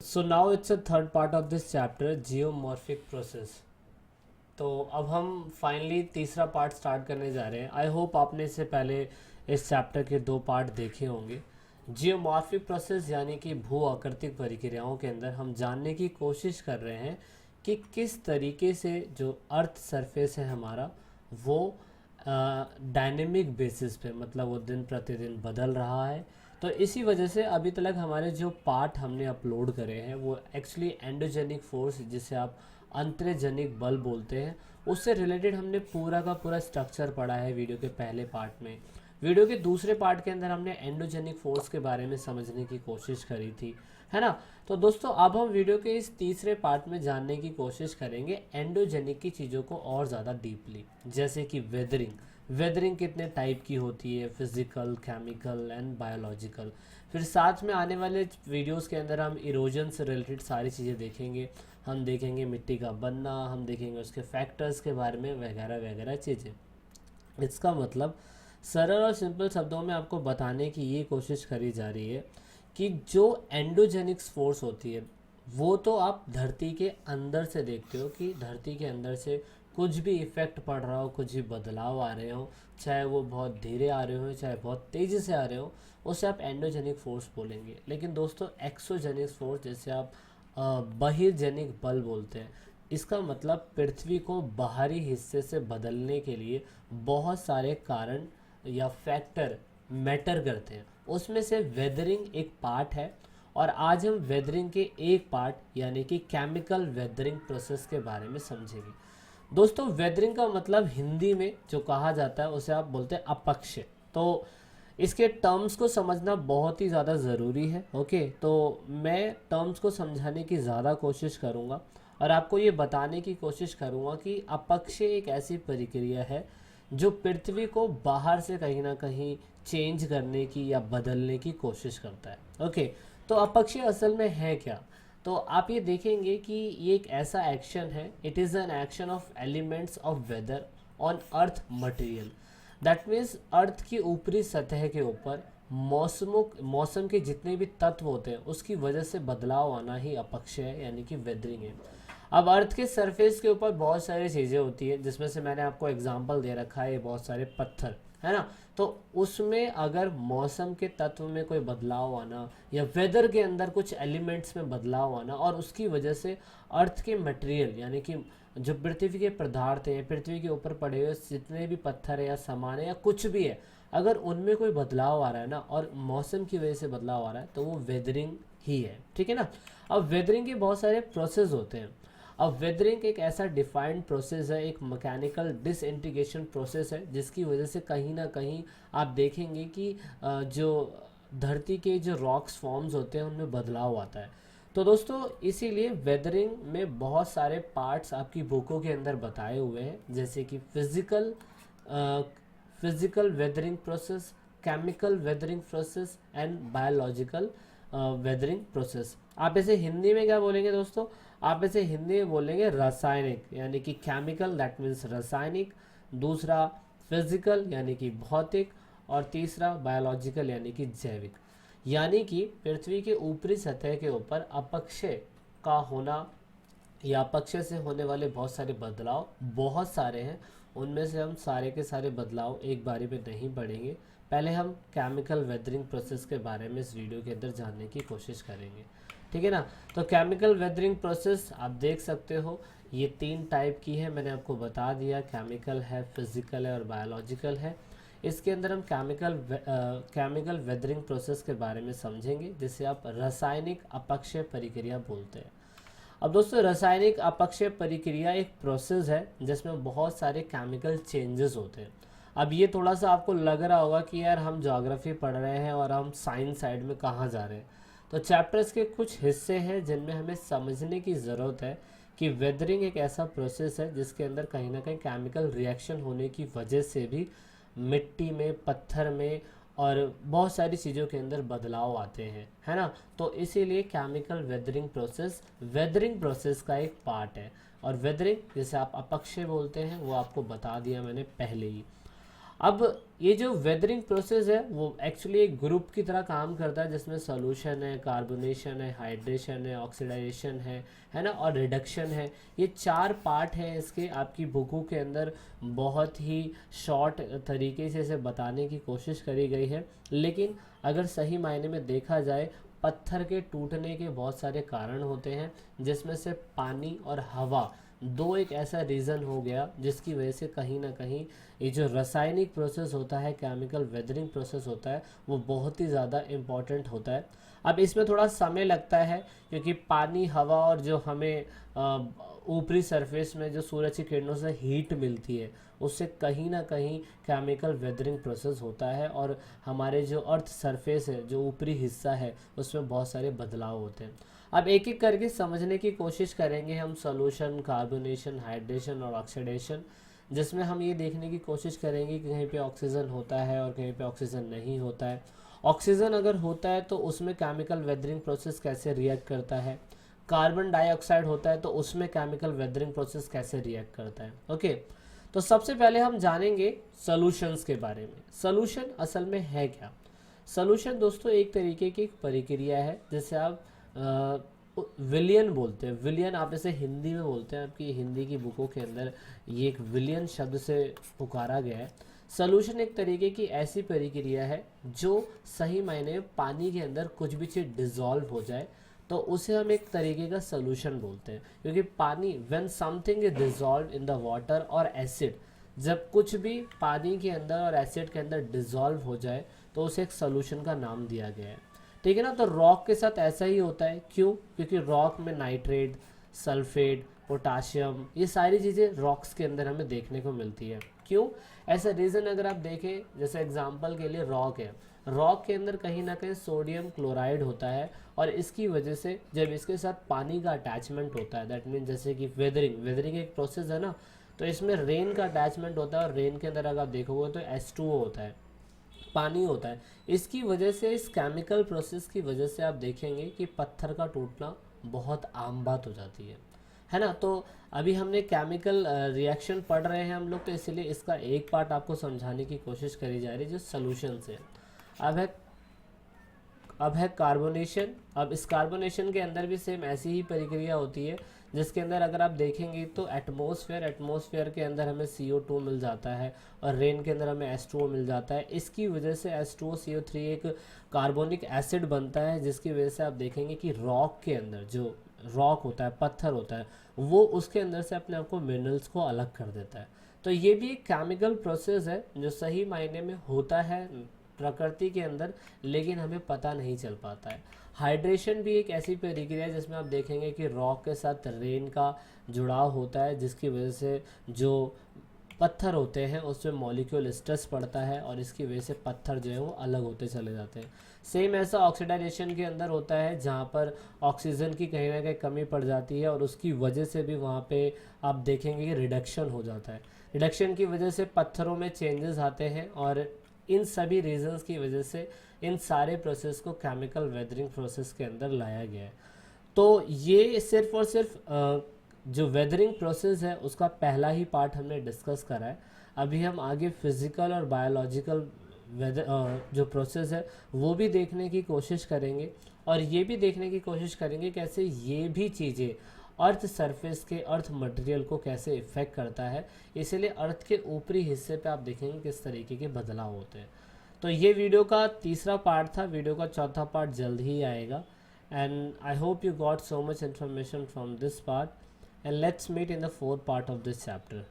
So now it's a third part of this chapter, geomorphic process. तो अब हम finally तीसरा पार्ट स्टार्ट करने जा रहे हैं। आई होप आपने इससे पहले इस चैप्टर के दो पार्ट देखे होंगे। जियोमॉर्फिक प्रोसेस यानी कि भू आकृतिक प्रक्रियाओं के अंदर हम जानने की कोशिश कर रहे हैं कि किस तरीके से जो अर्थ सरफेस है हमारा वो डायनेमिक बेसिस पे, मतलब वो दिन प्रतिदिन बदल रहा है। तो इसी वजह से अभी तक हमारे जो पार्ट हमने अपलोड करे हैं वो एक्चुअली एंडोजेनिक फोर्स, जिसे आप अंतर्जनिक बल बोलते हैं, उससे रिलेटेड हमने पूरा का पूरा स्ट्रक्चर पढ़ा है वीडियो के पहले पार्ट में। वीडियो के दूसरे पार्ट के अंदर हमने एंडोजेनिक फोर्स के बारे में समझने की कोशिश करी थी, है ना। तो दोस्तों अब हम वीडियो के इस तीसरे पार्ट में जानने की कोशिश करेंगे एंडोजेनिक की चीज़ों को और ज़्यादा डीपली, जैसे कि वेदरिंग कितने टाइप की होती है, फिजिकल, केमिकल एंड बायोलॉजिकल। फिर साथ में आने वाले वीडियोस के अंदर हम इरोजन से रिलेटेड सारी चीज़ें देखेंगे। हम देखेंगे मिट्टी का बनना, हम देखेंगे उसके फैक्टर्स के बारे में, वगैरह वगैरह चीज़ें। इसका मतलब सरल और सिंपल शब्दों में आपको बताने की ये कोशिश करी जा रही है कि जो एंडोजेनिक्स फोर्स होती है वो तो आप धरती के अंदर से देखते हो कि धरती के अंदर से कुछ भी इफेक्ट पड़ रहा हो, कुछ भी बदलाव आ रहे हो, चाहे वो बहुत धीरे आ रहे हो चाहे बहुत तेज़ी से आ रहे हो, उसे आप एंडोजेनिक फोर्स बोलेंगे। लेकिन दोस्तों एक्सोजेनिक फोर्स, जैसे आप बहिर्जेनिक बल बोलते हैं, इसका मतलब पृथ्वी को बाहरी हिस्से से बदलने के लिए बहुत सारे कारण या फैक्टर मैटर करते हैं। उसमें से वेदरिंग एक पार्ट है, और आज हम वेदरिंग के एक पार्ट यानी कि केमिकल वेदरिंग प्रोसेस के बारे में समझेंगे। दोस्तों वेदरिंग का मतलब हिंदी में जो कहा जाता है उसे आप बोलते हैं अपक्षय। तो इसके टर्म्स को समझना बहुत ही ज़्यादा ज़रूरी है। ओके, तो मैं टर्म्स को समझाने की ज़्यादा कोशिश करूँगा और आपको ये बताने की कोशिश करूँगा कि अपक्षय एक ऐसी प्रक्रिया है जो पृथ्वी को बाहर से कहीं ना कहीं चेंज करने की या बदलने की कोशिश करता है। ओके, तो अपक्षय असल में है क्या? तो आप ये देखेंगे कि ये एक ऐसा एक्शन है, it is an action of elements of weather on earth material. That means earth की ऊपरी सतह के ऊपर मौसम के जितने भी तत्व होते हैं उसकी वजह से बदलाव आना ही अपक्षय है, यानी कि वेदरिंग है। अब अर्थ के सरफेस के ऊपर बहुत सारी चीज़ें होती है, जिसमें से मैंने आपको एग्जांपल दे रखा है, बहुत सारे पत्थर, है ना। तो उसमें अगर मौसम के तत्व में कोई बदलाव आना या वेदर के अंदर कुछ एलिमेंट्स में बदलाव आना और उसकी वजह से अर्थ के मटेरियल यानी कि जो पृथ्वी के पदार्थ हैं, पृथ्वी के ऊपर पड़े हुए जितने भी पत्थर है या सामान है या कुछ भी है, अगर उनमें कोई बदलाव आ रहा है ना और मौसम की वजह से बदलाव आ रहा है तो वो वेदरिंग ही है, ठीक है ना। अब वेदरिंग के बहुत सारे प्रोसेस होते हैं। अब वेदरिंग एक ऐसा डिफाइंड प्रोसेस है, एक मैकेनिकल डिसइंटीग्रेशन प्रोसेस है, जिसकी वजह से कहीं ना कहीं आप देखेंगे कि जो धरती के जो रॉक्स फॉर्म्स होते हैं उनमें बदलाव आता है। तो दोस्तों इसीलिए वेदरिंग में बहुत सारे पार्ट्स आपकी बुकों के अंदर बताए हुए हैं, जैसे कि physical weathering process, chemical weathering process and biological weathering process. आप इसे हिंदी में क्या बोलेंगे दोस्तों? आप इसे हिंदी में बोलेंगे रासायनिक, यानी कि केमिकल, दैट मीन्स रासायनिक। दूसरा फिजिकल यानी कि भौतिक, और तीसरा बायोलॉजिकल यानी कि जैविक। यानी कि पृथ्वी के ऊपरी सतह के ऊपर अपक्षय का होना या अपक्षय से होने वाले बहुत सारे बदलाव बहुत सारे हैं। उनमें से हम सारे के सारे बदलाव एक बारी में नहीं पढ़ेंगे। पहले हम केमिकल वेदरिंग प्रोसेस के बारे में इस वीडियो के अंदर जानने की कोशिश करेंगे, ठीक है ना। तो केमिकल वेदरिंग प्रोसेस आप देख सकते हो, ये तीन टाइप की है, मैंने आपको बता दिया, केमिकल है, फिजिकल है और बायोलॉजिकल है। इसके अंदर हम केमिकल वेदरिंग प्रोसेस के बारे में समझेंगे, जिसे आप रासायनिक अपक्षय प्रक्रिया बोलते हैं। अब दोस्तों रासायनिक अपक्षय प्रक्रिया एक प्रोसेस है जिसमें बहुत सारे केमिकल चेंजेस होते हैं। अब ये थोड़ा सा आपको लग रहा होगा कि यार हम ज्योग्राफी पढ़ रहे हैं और हम साइंस साइड में कहाँ जा रहे हैं। तो चैप्टर्स के कुछ हिस्से हैं जिनमें हमें समझने की ज़रूरत है कि वेदरिंग एक ऐसा प्रोसेस है जिसके अंदर कहीं ना कहीं केमिकल रिएक्शन होने की वजह से भी मिट्टी में, पत्थर में और बहुत सारी चीज़ों के अंदर बदलाव आते हैं, है ना। तो इसीलिए केमिकल वेदरिंग प्रोसेस का एक पार्ट है। और वेदरिंग जिसे आप अपक्षय बोलते हैं वो आपको बता दिया मैंने पहले ही। अब ये जो वेदरिंग प्रोसेस है वो एक्चुअली एक ग्रुप की तरह काम करता है, जिसमें सॉल्यूशन है, कार्बोनेशन है, हाइड्रेशन है, ऑक्सीडाइजेशन है ना, और रिडक्शन है। ये 4 पार्ट हैं इसके। आपकी बुकों के अंदर बहुत ही शॉर्ट तरीके से इसे बताने की कोशिश करी गई है, लेकिन अगर सही मायने में देखा जाए, पत्थर के टूटने के बहुत सारे कारण होते हैं, जिसमें से पानी और हवा दो एक ऐसा रीज़न हो गया जिसकी वजह से कहीं ना कहीं ये जो रासायनिक प्रोसेस होता है, केमिकल वेदरिंग प्रोसेस होता है, वो बहुत ही ज़्यादा इम्पॉर्टेंट होता है। अब इसमें थोड़ा समय लगता है, क्योंकि पानी, हवा और जो हमें ऊपरी सरफेस में जो सूरज की किरणों से हीट मिलती है, उससे कहीं ना कहीं केमिकल वेदरिंग प्रोसेस होता है, और हमारे जो अर्थ सरफेस है, जो ऊपरी हिस्सा है, उसमें बहुत सारे बदलाव होते हैं। अब एक एक करके समझने की कोशिश करेंगे हम सॉल्यूशन, कार्बोनेशन, हाइड्रेशन और ऑक्सीडेशन, जिसमें हम ये देखने की कोशिश करेंगे कि कहीं पे ऑक्सीजन होता है और कहीं पे ऑक्सीजन नहीं होता है। ऑक्सीजन अगर होता है तो उसमें केमिकल वेदरिंग प्रोसेस कैसे रिएक्ट करता है, कार्बन डाइऑक्साइड होता है तो उसमें केमिकल वेदरिंग प्रोसेस कैसे रिएक्ट करता है। ओके, तो सबसे पहले हम जानेंगे सॉल्यूशंस के बारे में। सॉल्यूशन असल में है क्या? सॉल्यूशन दोस्तों एक तरीके की एक प्रक्रिया है, जैसे आप विलियन बोलते हैं। विलियन आप इसे हिंदी में बोलते हैं, आपकी हिंदी की बुकों के अंदर ये एक विलियन शब्द से पुकारा गया है। सॉल्यूशन एक तरीके की ऐसी प्रक्रिया है जो सही मायने में पानी के अंदर कुछ भी चीज़ डिज़ोल्व हो जाए तो उसे हम एक तरीके का सॉल्यूशन बोलते हैं, क्योंकि पानी, when something is dissolve in the water और एसिड, जब कुछ भी पानी के अंदर और एसिड के अंदर डिज़ोल्व हो जाए तो उसे एक सॉल्यूशन का नाम दिया गया है। ठीक है ना। तो रॉक के साथ ऐसा ही होता है। क्यों? क्योंकि रॉक में नाइट्रेट, सल्फेट, पोटाशियम, ये सारी चीज़ें रॉक्स के अंदर हमें देखने को मिलती है। क्यों? ऐसा रीज़न अगर आप देखें, जैसे एग्जांपल के लिए रॉक है, रॉक के अंदर कहीं ना कहीं सोडियम क्लोराइड होता है, और इसकी वजह से जब इसके साथ पानी का अटैचमेंट होता है, दैट मीन जैसे कि वेदरिंग एक प्रोसेस है ना, तो इसमें रेन का अटैचमेंट होता है, और रेन के अंदर अगर आप देखोगे तो H2O होता है, पानी होता है। इसकी वजह से, इस केमिकल प्रोसेस की वजह से आप देखेंगे कि पत्थर का टूटना बहुत आम बात हो जाती है ना। तो अभी हमने केमिकल रिएक्शन पढ़ रहे हैं हम लोग, तो इसलिए इसका एक पार्ट आपको समझाने की कोशिश करी जा रही है जो सोल्यूशन से। अब है अब है कार्बोनेशन। अब इस कार्बोनेशन के अंदर भी सेम ऐसी ही प्रक्रिया होती है, जिसके अंदर अगर आप देखेंगे तो एटमॉस्फेयर के अंदर हमें CO2 मिल जाता है, और रेन के अंदर हमें H2O मिल जाता है। इसकी वजह से H2O CO3 एक कार्बोनिक एसिड बनता है, जिसकी वजह से आप देखेंगे कि रॉक के अंदर, जो रॉक होता है, पत्थर होता है, वो उसके अंदर से अपने आप को मिनरल्स को अलग कर देता है। तो ये भी एक केमिकल प्रोसेस है जो सही मायने में होता है प्रकृति के अंदर, लेकिन हमें पता नहीं चल पाता है। हाइड्रेशन भी एक ऐसी प्रक्रिया है जिसमें आप देखेंगे कि रॉक के साथ रेन का जुड़ाव होता है, जिसकी वजह से जो पत्थर होते हैं उसमें मॉलिक्यूल स्ट्रेस पड़ता है, और इसकी वजह से पत्थर जो है वो अलग होते चले जाते हैं। सेम ऐसा ऑक्सीडाइजेशन के अंदर होता है, जहाँ पर ऑक्सीजन की कहीं ना कहीं कमी पड़ जाती है, और उसकी वजह से भी वहाँ पे आप देखेंगे कि रिडक्शन हो जाता है। रिडक्शन की वजह से पत्थरों में चेंजेस आते हैं, और इन सभी रीजंस की वजह से इन सारे प्रोसेस को केमिकल वेदरिंग प्रोसेस के अंदर लाया गया है। तो ये सिर्फ और सिर्फ जो वेदरिंग प्रोसेस है उसका पहला ही पार्ट हमने डिस्कस करा है। अभी हम आगे फिजिकल और बायोलॉजिकल वेदर जो प्रोसेस है वो भी देखने की कोशिश करेंगे, और ये भी देखने की कोशिश करेंगे कैसे ये भी चीज़ें अर्थ सरफेस के, अर्थ मटेरियल को कैसे इफ़ेक्ट करता है। इसलिए अर्थ के ऊपरी हिस्से पे आप देखेंगे किस तरीके के बदलाव होते हैं। तो ये वीडियो का तीसरा पार्ट था। वीडियो का चौथा पार्ट जल्द ही आएगा, and I hope you got so much information from this part, and let's meet in the fourth part of this chapter.